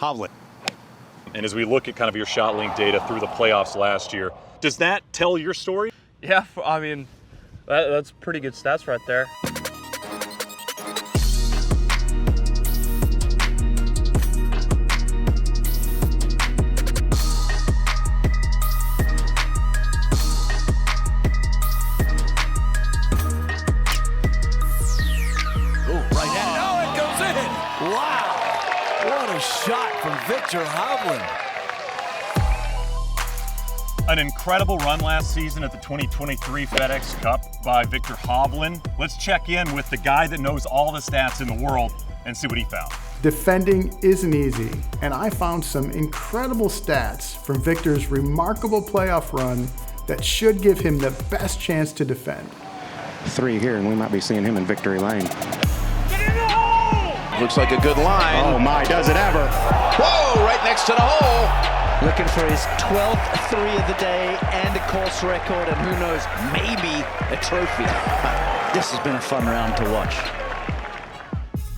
Hovland. And as we look at kind of your shot link data through the playoffs last year, does that tell your story? Yeah, I mean, that's pretty good stats right there. Shot from Viktor Hovland. An incredible run last season at the 2023 FedEx Cup by Viktor Hovland. Let's check in with the guy that knows all the stats in the world and see what he found. Defending isn't easy, and I found some incredible stats from Viktor's remarkable playoff run that should give him the best chance to defend. 3 here, and we might be seeing him in victory lane. Looks like a good line. Oh my, does it ever. Whoa, right next to the hole. Looking for his 12th 3 of the day and a course record, and who knows, maybe a trophy. This has been a fun round to watch.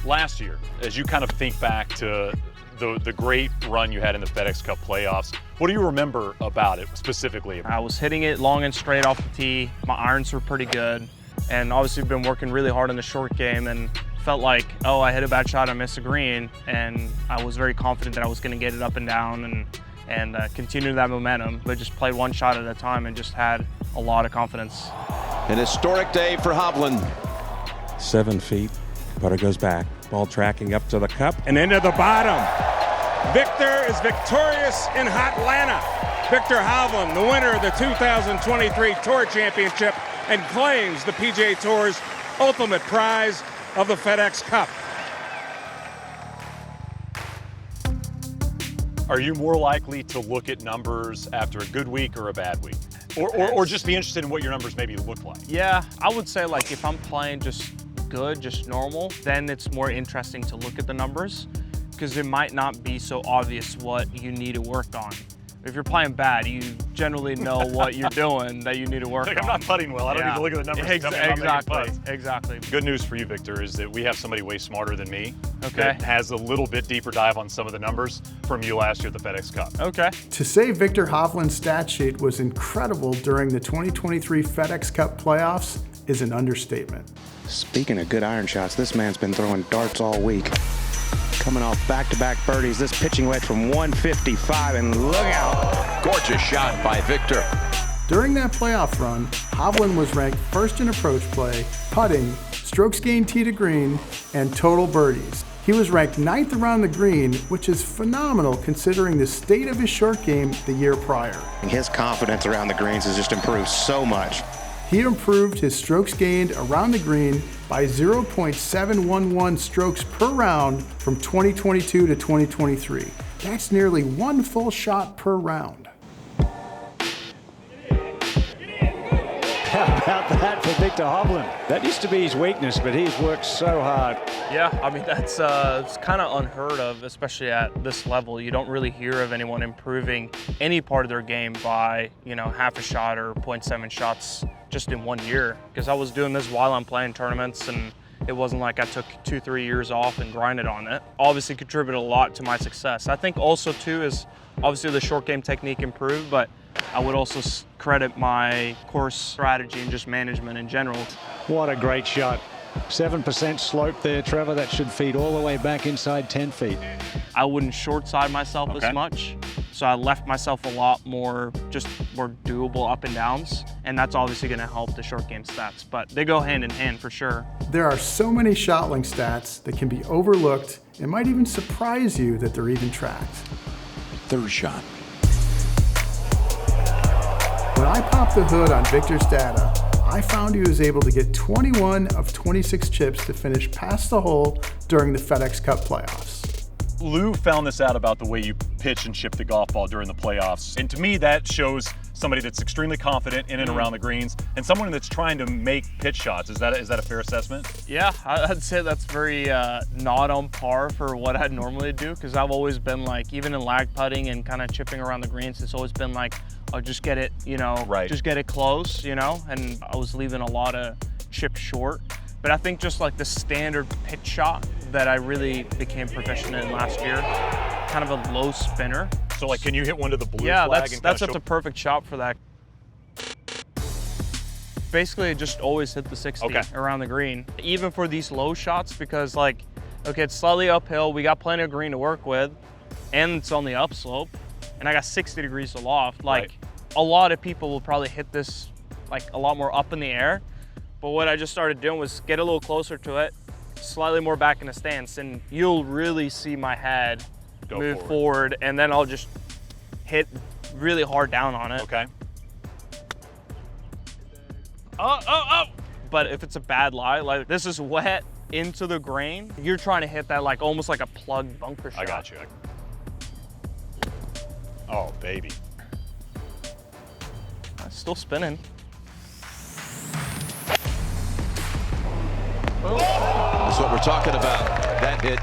Last year, as you kind of think back to the great run you had in the FedEx Cup playoffs, what do you remember about it specifically? I was hitting it long and straight off the tee. My irons were pretty good, and obviously been working really hard in the short game, and felt like, oh, I hit a bad shot, I missed a green, and I was very confident that I was going to get it up and down and continue that momentum, but just played one shot at a time and just had a lot of confidence. An historic day for Hovland. 7 feet, putter goes back, ball tracking up to the cup and into the bottom. Viktor is victorious in Hotlanta. Viktor Hovland, the winner of the 2023 Tour Championship, and claims the PGA Tour's ultimate prize of the FedEx Cup. Are you more likely to look at numbers after a good week or a bad week? Or just be interested in what your numbers maybe look like? Yeah, I would say like if I'm playing just good, just normal, then it's more interesting to look at the numbers because it might not be so obvious what you need to work on. If you're playing bad, you generally know what you're doing that you need to work on. I'm not putting well. I don't need to look at the numbers. Exactly. Good news for you, Viktor, is that we have somebody way smarter than me that has a little bit deeper dive on some of the numbers from you last year at the FedEx Cup. Okay. To say Viktor Hovland's stat sheet was incredible during the 2023 FedEx Cup playoffs is an understatement. Speaking of good iron shots, this man's been throwing darts all week. Coming off back-to-back birdies, this pitching wedge from 155, and look out. Gorgeous shot by Viktor. During that playoff run, Hovland was ranked first in approach play, putting, strokes gained tee to green, and total birdies. He was ranked 9th around the green, which is phenomenal considering the state of his short game the year prior. His confidence around the greens has just improved so much. He improved his strokes gained around the green by 0.711 strokes per round from 2022 to 2023. That's nearly 1 full shot per round. How about that for Viktor Hovland? That used to be his weakness, but he's worked so hard. Yeah, I mean, that's it's kind of unheard of, especially at this level. You don't really hear of anyone improving any part of their game by, half a shot or 0.7 shots just in 1 year. Because I was doing this while I'm playing tournaments, and it wasn't like I took 2-3 years off and grinded on it. Obviously contributed a lot to my success. I think also too is obviously the short game technique improved, but I would also credit my course strategy and just management in general. What a great shot. 7% slope there, Trevor. That should feed all the way back inside 10 feet. I wouldn't short side myself as much, so I left myself a lot more, just more doable up and downs, and that's obviously going to help the short game stats, but they go hand in hand for sure. There are so many shot link stats that can be overlooked and might even surprise you that they're even tracked. Third shot. When I popped the hood on Viktor's data, I found he was able to get 21 of 26 chips to finish past the hole during the FedEx Cup playoffs. Lou found this out about the way you pitch and chip the golf ball during the playoffs. And to me, that shows somebody that's extremely confident in and around the greens and someone that's trying to make pitch shots. Is that a fair assessment? Yeah, I'd say that's very not on par for what I'd normally do, because I've always been like, even in lag putting and kind of chipping around the greens, it's always been like, I'll just get it, just get it close, and I was leaving a lot of chips short. But I think just like the standard pitch shot that I really became proficient in last year. kind of a low spinner. So like, can you hit one to the blue Yeah, flag? that's a perfect shot for that. Basically, just always hit the 60 around the green, even for these low shots, because like, okay, it's slightly uphill. We got plenty of green to work with, and it's on the upslope, and I got 60 degrees to loft. Like, a lot of people will probably hit this like a lot more up in the air, but what I just started doing was get a little closer to it, slightly more back in the stance, and you'll really see my head move forward, and then I'll just hit really hard down on it. Okay. Oh. But if it's a bad lie, like this is wet into the grain, you're trying to hit that like almost like a plugged bunker shot. I got you. Oh, baby. Still spinning. That's what we're talking about. That hit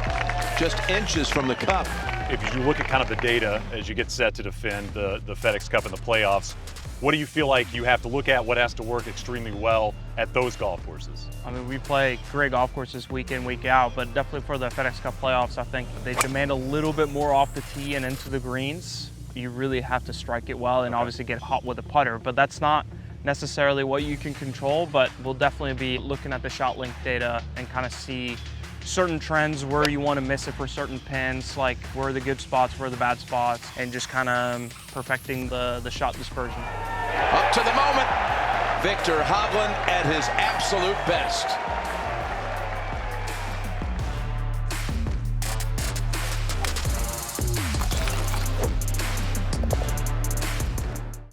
just inches from the cup. If you look at kind of the data as you get set to defend the FedEx Cup in the playoffs, what do you feel like you have to look at? What has to work extremely well at those golf courses? I mean, we play great golf courses week in, week out, but definitely for the FedEx Cup playoffs, I think they demand a little bit more off the tee and into the greens. You really have to strike it well and obviously get hot with a putter, but that's not necessarily what you can control, but we'll definitely be looking at the shot length data and kind of see certain trends where you want to miss it for certain pins, like where are the good spots, where are the bad spots, and just kind of perfecting the shot dispersion. Up to the moment, Viktor Hovland at his absolute best.